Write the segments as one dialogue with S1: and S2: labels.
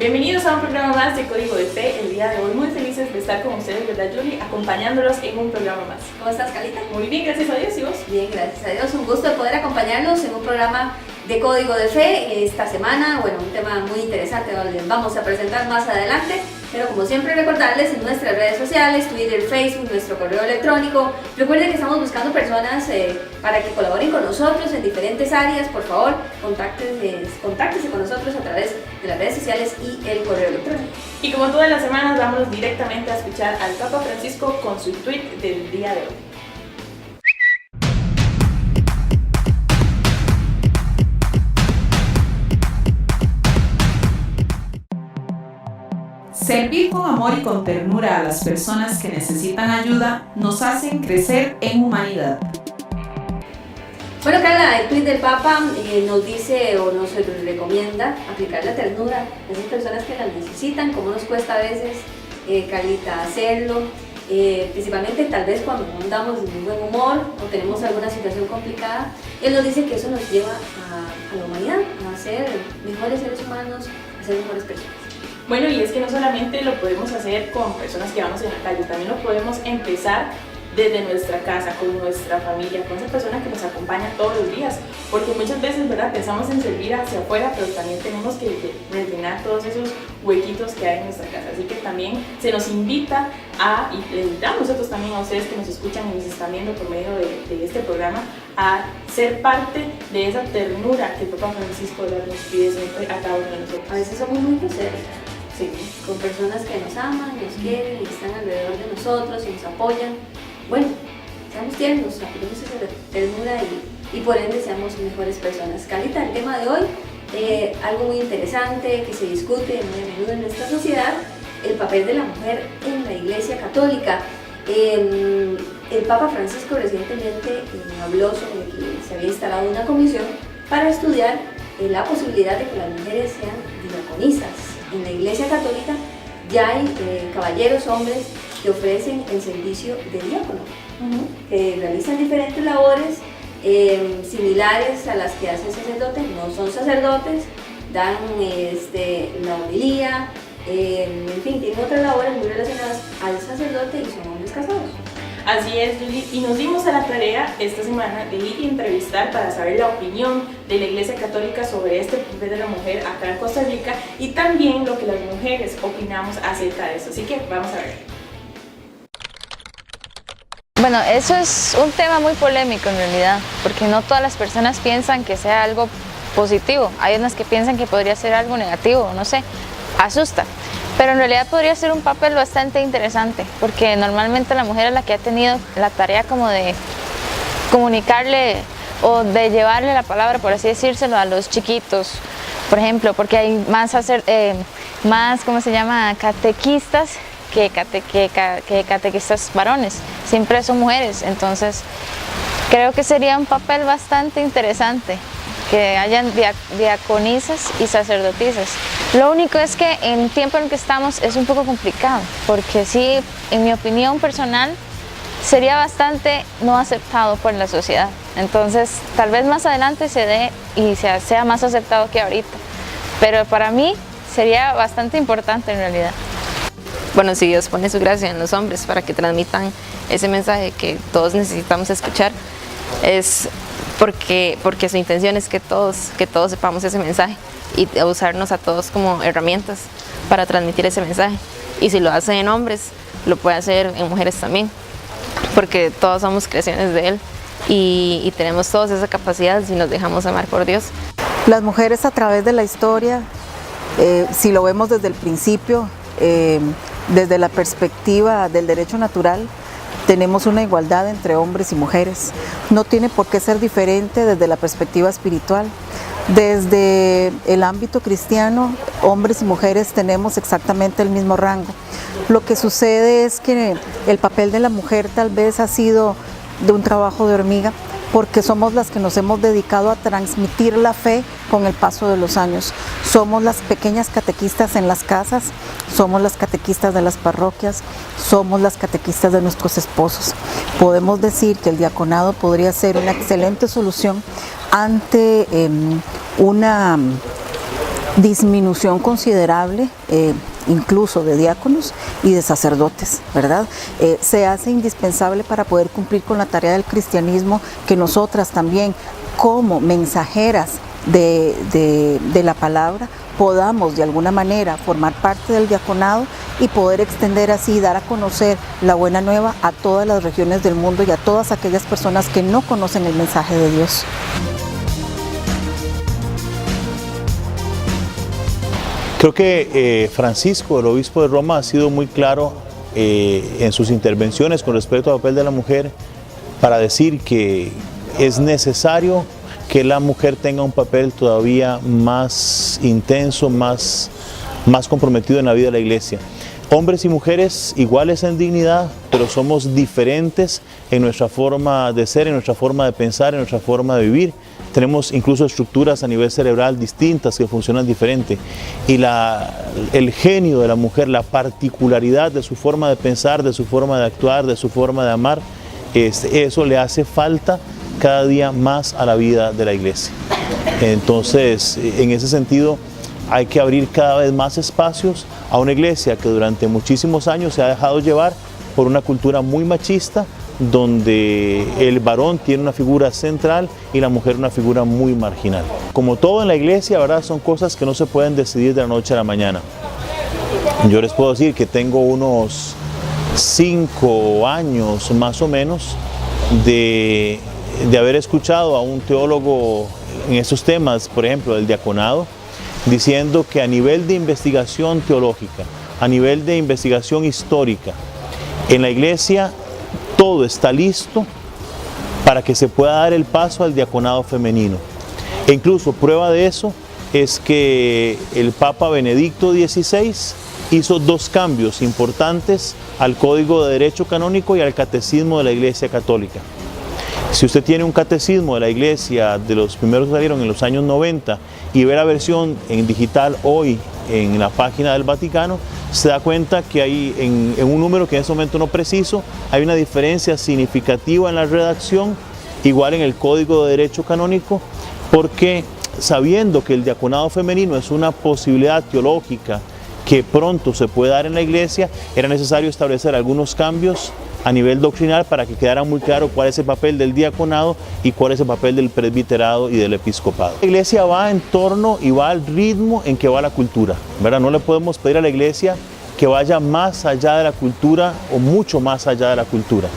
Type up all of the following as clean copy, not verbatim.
S1: Bienvenidos a un programa más de Código de Fe. El día de hoy muy felices de estar con ustedes, ¿verdad, Julie? Acompañándolos en un programa más.
S2: ¿Cómo estás, Calita?
S1: Muy bien, gracias a Dios. ¿Y vos?
S2: Bien, gracias a Dios. Un gusto de poder acompañarnos en un programa de Código de Fe esta semana. Bueno, un tema muy interesante donde les vamos a presentar más adelante. Pero como siempre recordarles en nuestras redes sociales, Twitter, Facebook, nuestro correo electrónico. Recuerden que estamos buscando personas para que colaboren con nosotros en diferentes áreas. Por favor, contáctense con nosotros a través de las redes sociales y el correo electrónico.
S1: Y como todas las semanas, vamos directamente a escuchar al Papa Francisco con su tweet del día de hoy.
S3: Servir con amor y con ternura a las personas que necesitan ayuda nos hacen crecer en humanidad.
S2: Bueno, Carla, el tweet del Papa nos dice o nos recomienda aplicar la ternura a esas personas que la necesitan, como nos cuesta a veces, Carlita, hacerlo, principalmente tal vez cuando no andamos de muy buen humor o tenemos alguna situación complicada. Él nos dice que eso nos lleva a la humanidad, a ser mejores seres humanos, a ser mejores personas.
S1: Bueno, y es que no solamente lo podemos hacer con personas que vamos en la calle, también lo podemos empezar desde nuestra casa, con nuestra familia, con esa persona que nos acompaña todos los días, porque muchas veces, ¿verdad?, pensamos en servir hacia afuera, pero también tenemos que rellenar todos esos huequitos que hay en nuestra casa, así que también se nos invita y le invitamos nosotros también a ustedes que nos escuchan y nos están viendo por medio de este programa, a ser parte de esa ternura que el Papa Francisco nos pide siempre a cada uno de nosotros.
S2: A veces somos muy groseros.
S1: Sí.
S2: Con personas que nos aman, nos quieren y están alrededor de nosotros y nos apoyan. Bueno, seamos tiernos, apoyemos esa ternura y por ende seamos mejores personas. Carlita, el tema de hoy, algo muy interesante que se discute muy a menudo en nuestra sociedad, el papel de la mujer en la Iglesia Católica. El Papa Francisco recientemente habló sobre que se había instalado una comisión para estudiar la posibilidad de que las mujeres sean diaconisas. En la Iglesia Católica ya hay caballeros, hombres que ofrecen el servicio de diácono, que realizan diferentes labores similares a las que hace el sacerdote. No son sacerdotes, dan la homilía, en fin, tienen otras labores muy relacionadas al sacerdote y son hombres casados.
S1: Así es, Julie, y nos dimos a la tarea esta semana de ir a entrevistar para saber la opinión de la Iglesia Católica sobre este papel de la mujer acá en Costa Rica y también lo que las mujeres opinamos acerca de eso, así que vamos a ver.
S4: Bueno, eso es un tema muy polémico en realidad, porque no todas las personas piensan que sea algo positivo, hay unas que piensan que podría ser algo negativo, no sé, asusta. Pero en realidad podría ser un papel bastante interesante, porque normalmente la mujer es la que ha tenido la tarea como de comunicarle o de llevarle la palabra, por así decírselo, a los chiquitos, por ejemplo, porque hay más ¿cómo se llama?, catequistas que catequistas varones, siempre son mujeres, entonces creo que sería un papel bastante interesante que hayan diaconisas y sacerdotisas. Lo único es que en el tiempo en el que estamos es un poco complicado, porque sí, en mi opinión personal, sería bastante no aceptado por la sociedad. Entonces, tal vez más adelante se dé y sea más aceptado que ahorita. Pero para mí sería bastante importante en realidad.
S5: Bueno, si Dios pone su gracia en los hombres para que transmitan ese mensaje que todos necesitamos escuchar, es porque su intención es que todos sepamos ese mensaje y usarnos a todos como herramientas para transmitir ese mensaje. Y si lo hace en hombres, lo puede hacer en mujeres también, porque todos somos creaciones de Él y tenemos todos esa capacidad si nos dejamos amar por Dios.
S6: Las mujeres a través de la historia, si lo vemos desde el principio, desde la perspectiva del derecho natural, tenemos una igualdad entre hombres y mujeres. No tiene por qué ser diferente desde la perspectiva espiritual. Desde el ámbito cristiano, hombres y mujeres tenemos exactamente el mismo rango. Lo que sucede es que el papel de la mujer tal vez ha sido de un trabajo de hormiga, porque somos las que nos hemos dedicado a transmitir la fe con el paso de los años. Somos las pequeñas catequistas en las casas, somos las catequistas de las parroquias, somos las catequistas de nuestros esposos. Podemos decir que el diaconado podría ser una excelente solución ante una disminución considerable, incluso de diáconos y de sacerdotes, ¿verdad? Se hace indispensable para poder cumplir con la tarea del cristianismo que nosotras también, como mensajeras de la palabra, podamos de alguna manera formar parte del diaconado y poder extender así, dar a conocer la buena nueva a todas las regiones del mundo y a todas aquellas personas que no conocen el mensaje de Dios.
S7: Creo que Francisco, el obispo de Roma, ha sido muy claro en sus intervenciones con respecto al papel de la mujer para decir que es necesario que la mujer tenga un papel todavía más intenso, más comprometido en la vida de la iglesia. Hombres y mujeres iguales en dignidad, pero somos diferentes en nuestra forma de ser, en nuestra forma de pensar, en nuestra forma de vivir. Tenemos incluso estructuras a nivel cerebral distintas que funcionan diferente. Y el genio de la mujer, la particularidad de su forma de pensar, de su forma de actuar, de su forma de amar, eso le hace falta cada día más a la vida de la iglesia. Entonces, en ese sentido, hay que abrir cada vez más espacios a una iglesia que durante muchísimos años se ha dejado llevar por una cultura muy machista, donde el varón tiene una figura central y la mujer una figura muy marginal. Como todo en la iglesia, ¿verdad?, son cosas que no se pueden decidir de la noche a la mañana. Yo les puedo decir que tengo unos 5 años más o menos de haber escuchado a un teólogo en esos temas, por ejemplo, del diaconado, diciendo que a nivel de investigación teológica, a nivel de investigación histórica, en la iglesia todo está listo para que se pueda dar el paso al diaconado femenino. E incluso prueba de eso es que el Papa Benedicto XVI hizo 2 cambios importantes al Código de Derecho Canónico y al Catecismo de la Iglesia Católica. Si usted tiene un catecismo de la iglesia de los primeros que salieron en los años 90 y ve la versión en digital hoy en la página del Vaticano, se da cuenta que hay en un número que en ese momento no preciso, hay una diferencia significativa en la redacción, igual en el Código de Derecho Canónico, porque sabiendo que el diaconado femenino es una posibilidad teológica que pronto se puede dar en la iglesia, era necesario establecer algunos cambios a nivel doctrinal para que quedara muy claro cuál es el papel del diaconado y cuál es el papel del presbiterado y del episcopado. La iglesia va en torno y va al ritmo en que va la cultura, ¿verdad? No le podemos pedir a la iglesia que vaya más allá de la cultura o mucho más allá de la cultura.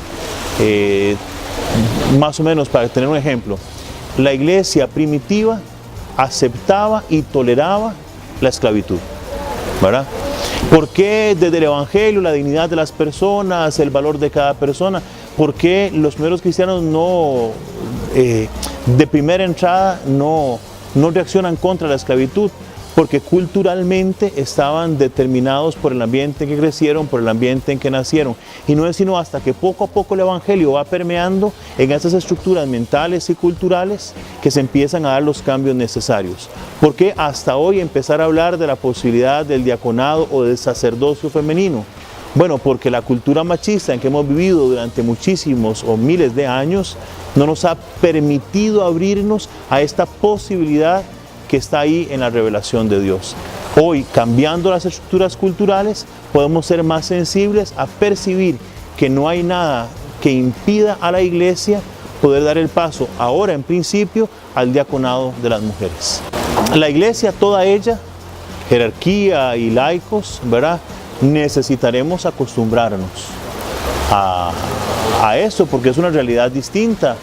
S7: Más o menos, para tener un ejemplo, la iglesia primitiva aceptaba y toleraba la esclavitud, ¿verdad? ¿Por qué desde el Evangelio la dignidad de las personas, el valor de cada persona? ¿Por qué los primeros cristianos no, de primera entrada, no reaccionan contra la esclavitud? Porque culturalmente estaban determinados por el ambiente en que crecieron, por el ambiente en que nacieron. Y no es sino hasta que poco a poco el Evangelio va permeando en esas estructuras mentales y culturales que se empiezan a dar los cambios necesarios. ¿Por qué hasta hoy empezar a hablar de la posibilidad del diaconado o del sacerdocio femenino? Bueno, porque la cultura machista en que hemos vivido durante muchísimos o miles de años no nos ha permitido abrirnos a esta posibilidad que está ahí en la revelación de Dios. Hoy, cambiando las estructuras culturales, podemos ser más sensibles a percibir que no hay nada que impida a la iglesia poder dar el paso, ahora en principio, al diaconado de las mujeres. La iglesia, toda ella, jerarquía y laicos, ¿verdad?, necesitaremos acostumbrarnos a eso, porque es una realidad distinta,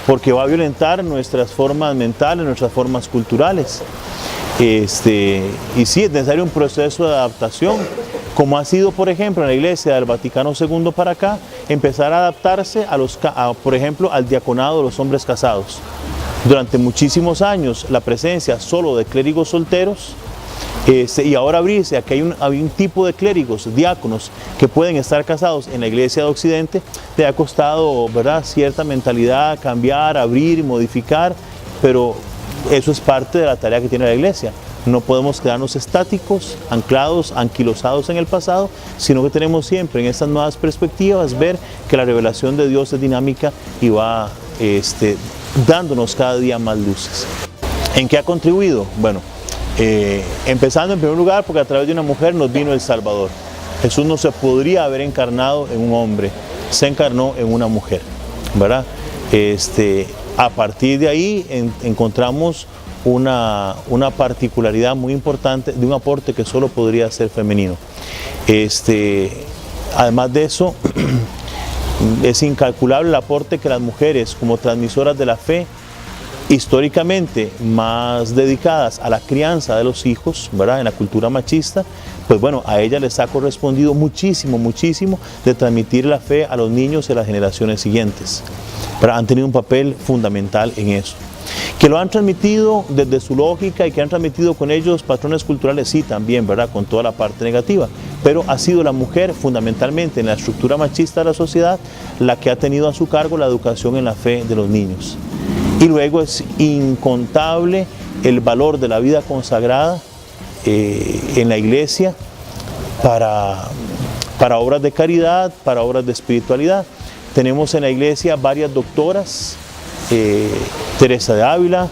S7: porque va a violentar nuestras formas mentales, nuestras formas culturales. Y sí, es necesario un proceso de adaptación, como ha sido, por ejemplo, en la Iglesia del Vaticano II para acá, empezar a adaptarse por ejemplo, al diaconado de los hombres casados. Durante muchísimos años, la presencia solo de clérigos solteros, y ahora abrirse a que hay un tipo de clérigos, diáconos, que pueden estar casados en la Iglesia de Occidente, le ha costado, ¿verdad?, cierta mentalidad, cambiar, abrir, modificar, pero eso es parte de la tarea que tiene la Iglesia. No podemos quedarnos estáticos, anclados, anquilosados en el pasado, sino que tenemos siempre en estas nuevas perspectivas ver que la revelación de Dios es dinámica y va dándonos cada día más luces. ¿En qué ha contribuido? Bueno, Empezando en primer lugar porque a través de una mujer nos vino el Salvador. Jesús no se podría haber encarnado en un hombre, se encarnó en una mujer, ¿verdad? A partir de ahí encontramos una particularidad muy importante de un aporte que solo podría ser femenino. Además de eso, es incalculable el aporte que las mujeres como transmisoras de la fe, históricamente más dedicadas a la crianza de los hijos, ¿verdad? En la cultura machista, pues bueno, a ellas les ha correspondido muchísimo de transmitir la fe a los niños y a las generaciones siguientes, ¿verdad? Han tenido un papel fundamental en eso. Que lo han transmitido desde su lógica y que han transmitido con ellos patrones culturales, sí, también, ¿verdad? Con toda la parte negativa, pero ha sido la mujer fundamentalmente en la estructura machista de la sociedad la que ha tenido a su cargo la educación en la fe de los niños. Y luego es incontable el valor de la vida consagrada en la iglesia para obras de caridad, para obras de espiritualidad. Tenemos en la iglesia varias doctoras, Teresa de Ávila,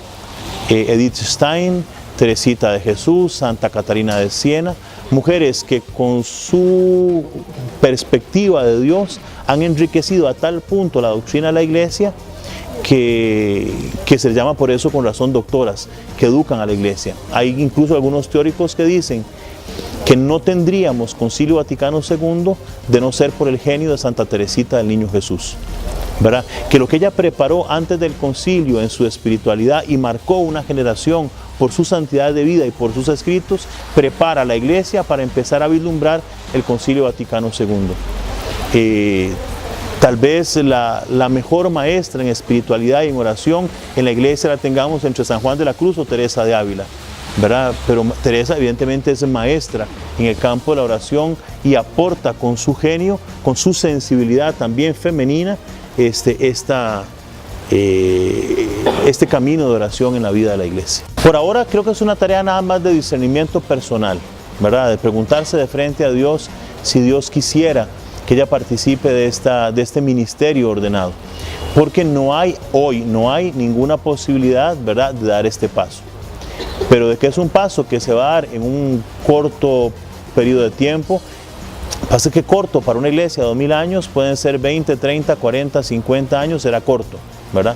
S7: Edith Stein, Teresita de Jesús, Santa Catarina de Siena, mujeres que con su perspectiva de Dios han enriquecido a tal punto la doctrina de la iglesia que se les llama por eso con razón doctoras, que educan a la iglesia. Hay incluso algunos teóricos que dicen que no tendríamos Concilio Vaticano II de no ser por el genio de Santa Teresita del Niño Jesús, ¿verdad? Que lo que ella preparó antes del concilio en su espiritualidad y marcó una generación por su santidad de vida y por sus escritos, prepara a la iglesia para empezar a vislumbrar el Concilio Vaticano II. Tal vez la mejor maestra en espiritualidad y en oración en la iglesia la tengamos entre San Juan de la Cruz o Teresa de Ávila, ¿verdad? Pero Teresa evidentemente es maestra en el campo de la oración y aporta con su genio, con su sensibilidad también femenina, este camino de oración en la vida de la iglesia. Por ahora creo que es una tarea nada más de discernimiento personal, ¿verdad? De preguntarse de frente a Dios si Dios quisiera que ella participe de este ministerio ordenado, porque no hay ninguna posibilidad, ¿verdad?, de dar este paso. Pero de que es un paso que se va a dar en un corto periodo de tiempo, pasa que corto para una iglesia de 2000 años, pueden ser 20, 30, 40, 50 años, será corto, ¿verdad?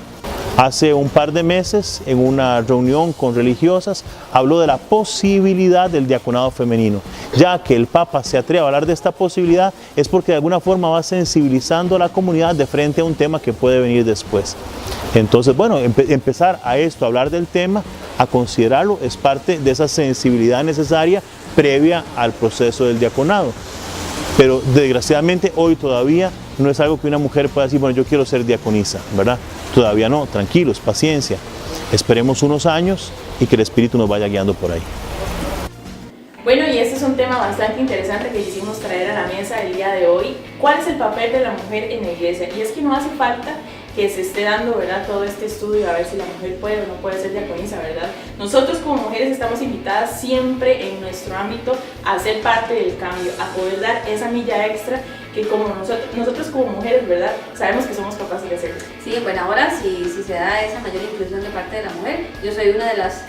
S7: Hace un par de meses, en una reunión con religiosas, habló de la posibilidad del diaconado femenino. Ya que el Papa se atreve a hablar de esta posibilidad, es porque de alguna forma va sensibilizando a la comunidad de frente a un tema que puede venir después. Entonces, bueno, empezar a hablar del tema, a considerarlo, es parte de esa sensibilidad necesaria previa al proceso del diaconado. Pero desgraciadamente hoy todavía no es algo que una mujer pueda decir, bueno, yo quiero ser diaconisa, ¿verdad? Todavía no, tranquilos, paciencia. Esperemos unos años y que el Espíritu nos vaya guiando por ahí.
S1: Bueno, y este es un tema bastante interesante que quisimos traer a la mesa el día de hoy. ¿Cuál es el papel de la mujer en la iglesia? Y es que no hace falta que se esté dando, ¿verdad?, todo este estudio a ver si la mujer puede o no puede ser diaconisa, ¿verdad? Nosotros como mujeres estamos invitadas siempre en nuestro ámbito a ser parte del cambio, a poder dar esa milla extra que como nosotros como mujeres, ¿verdad?, sabemos que somos capaces de hacerlo.
S2: Sí, bueno, ahora si se da esa mayor inclusión de parte de la mujer, yo soy una de las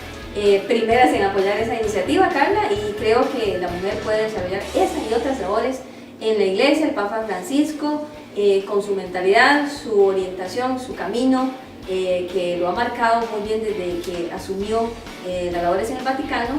S2: primeras en apoyar esa iniciativa, Carla, y creo que la mujer puede desarrollar esas y otras labores en la iglesia. El Papa Francisco, con su mentalidad, su orientación, su camino, que lo ha marcado muy bien desde que asumió las labores en el Vaticano,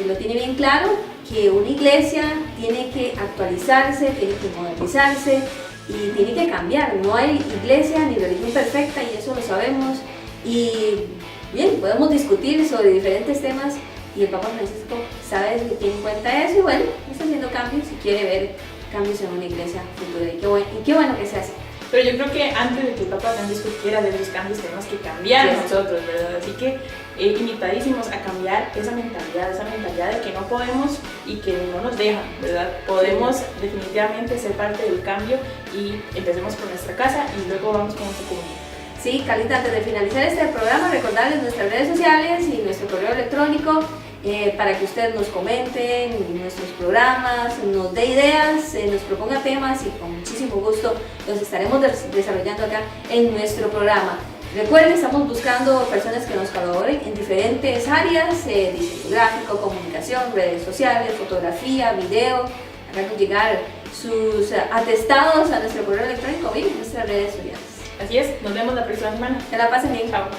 S2: lo tiene bien claro, que una iglesia tiene que actualizarse, tiene que modernizarse y tiene que cambiar. No hay iglesia ni religión perfecta y eso lo sabemos. Y bien, podemos discutir sobre diferentes temas y el Papa Francisco sabe que tiene en cuenta eso y bueno, está haciendo cambios y quiere ver cambios en una iglesia futura y qué bueno que se hace.
S1: Pero yo creo que antes de que el Papa Francisco quiera hacer los cambios tenemos que cambiar nosotros, ¿verdad? Así que invitadísimos a cambiar esa mentalidad de que no podemos y que no nos dejan, ¿verdad? Podemos definitivamente ser parte del cambio y empecemos por nuestra casa y luego vamos con nuestra comunidad.
S2: Sí, Carlita, antes de finalizar este programa, recordarles nuestras redes sociales y nuestro correo electrónico para que ustedes nos comenten nuestros programas, nos dé ideas, nos proponga temas y con muchísimo gusto los estaremos desarrollando acá en nuestro programa. Recuerden, estamos buscando personas que nos colaboren en diferentes áreas, diseño gráfico, comunicación, redes sociales, fotografía, video. Háganos llegar sus atestados a nuestro correo electrónico y en nuestras redes sociales.
S1: Así es, nos vemos la próxima semana.
S2: Que la pasen bien.
S1: Chao.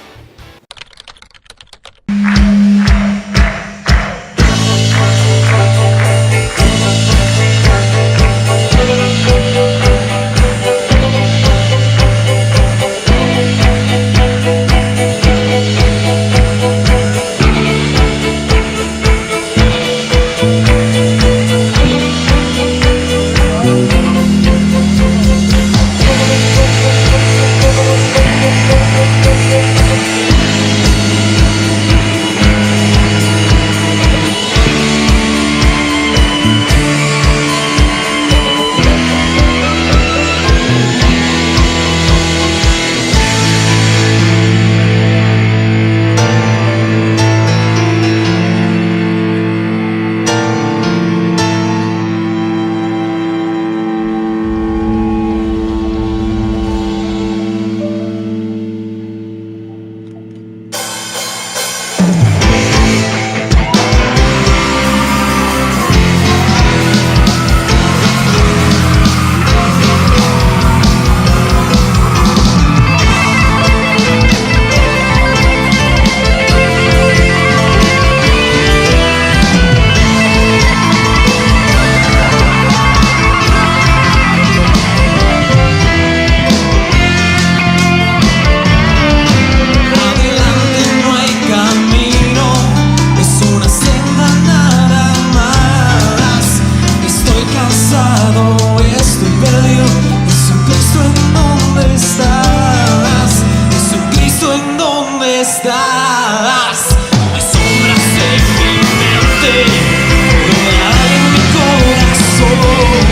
S8: en mi corazón.